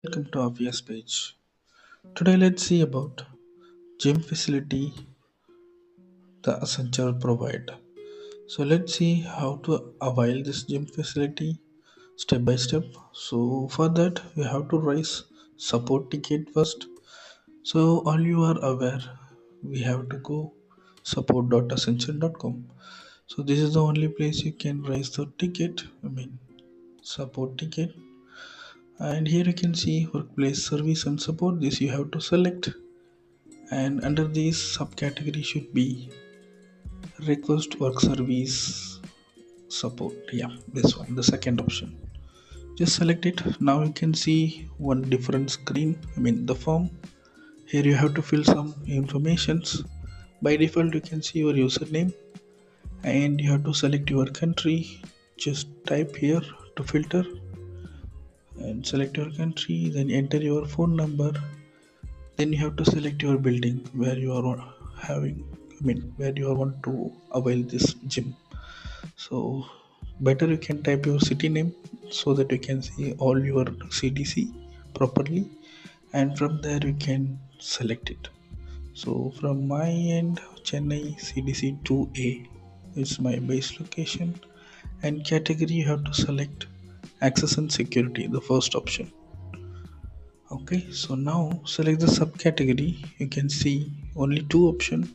Welcome to Obvious page. Today let's see about gym facility the Accenture provide. So let's see how to avail this gym facility step by step. So for that we have to raise support ticket first. So all you are aware, we have to go support.accenture.com. So this is the only place you can raise the ticket. Support ticket. And here you can see workplace service and support. This you have to select, and under this subcategory should be request work service support. Yeah, this one, the second option. Just select it. Now you can see one different screen, the form. Here you have to fill some informations. By default you can see your username, and you have to select your country. Just type here to filter and select your country, then enter your phone number. Then you have to select your building where you are having, where you are want to avail this gym. So better you can type your city name so that you can see all your CDC properly, and from there you can select it. So from my end, Chennai CDC 2A is my base location, and category you have to select access and security, the first option. Okay, so now select the subcategory. You can see only two options.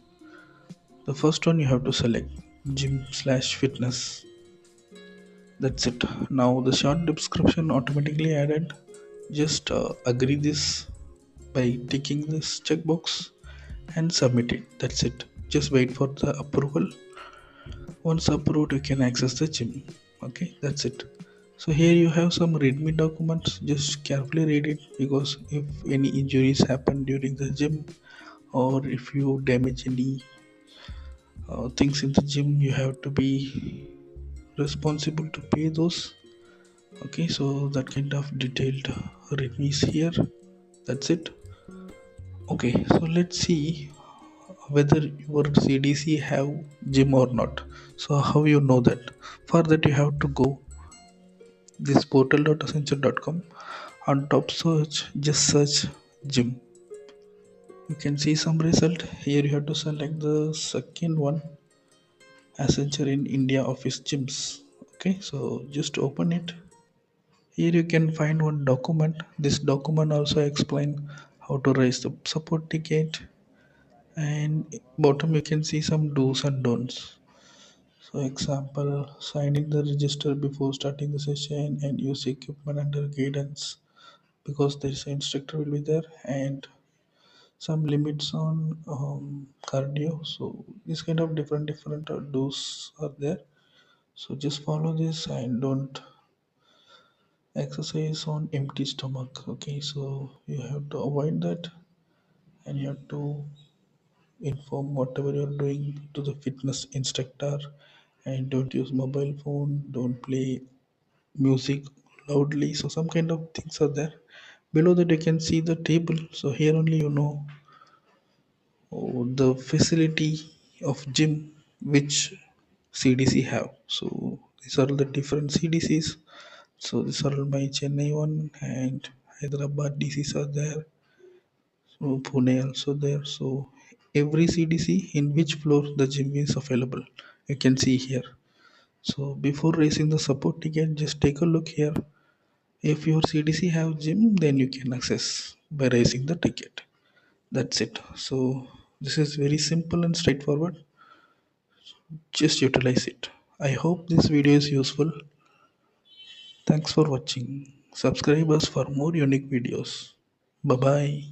The first one you have to select gym/fitness. That's it. Now the short description automatically added. Just agree this by ticking this checkbox and submit it. That's it. Just wait for the approval. Once approved, you can access the gym. Okay, that's it. So here you have some readme documents. Just carefully read it, because if any injuries happen during the gym, or if you damage any things in the gym, you have to be responsible to pay those. Okay, so that kind of detailed readme is here. That's it. Okay, so let's see whether your CDC have gym or not. So how you know that? For that you have to go this portal.accenture.com. On top search, just search gym. You can see some result. Here you have to select the second one, Accenture in India office gyms. Okay, so just open it. Here you can find one document. This document also explain how to raise the support ticket, and bottom you can see some do's and don'ts. So example, signing the register before starting the session and use equipment under guidance, because there is an instructor will be there, and some limits on cardio. So this kind of different do's are there. So just follow this and don't exercise on empty stomach. Okay, so you have to avoid that, and you have to inform whatever you're doing to the fitness instructor, and don't use mobile phone, don't play music loudly. So some kind of things are there. Below that you can see the table. So here only you know the facility of gym which CDC have. So these are the different CDCs. So these are my Chennai one, and Hyderabad DCs are there. So Pune also there. So every CDC in which floor the gym is available, you can see here. So before raising the support ticket, just take a look here. If your CDC have gym, then you can access by raising the ticket. That's it. So this is very simple and straightforward. Just utilize it. I hope this video is useful. Thanks for watching. Subscribe us for more unique videos. Bye bye.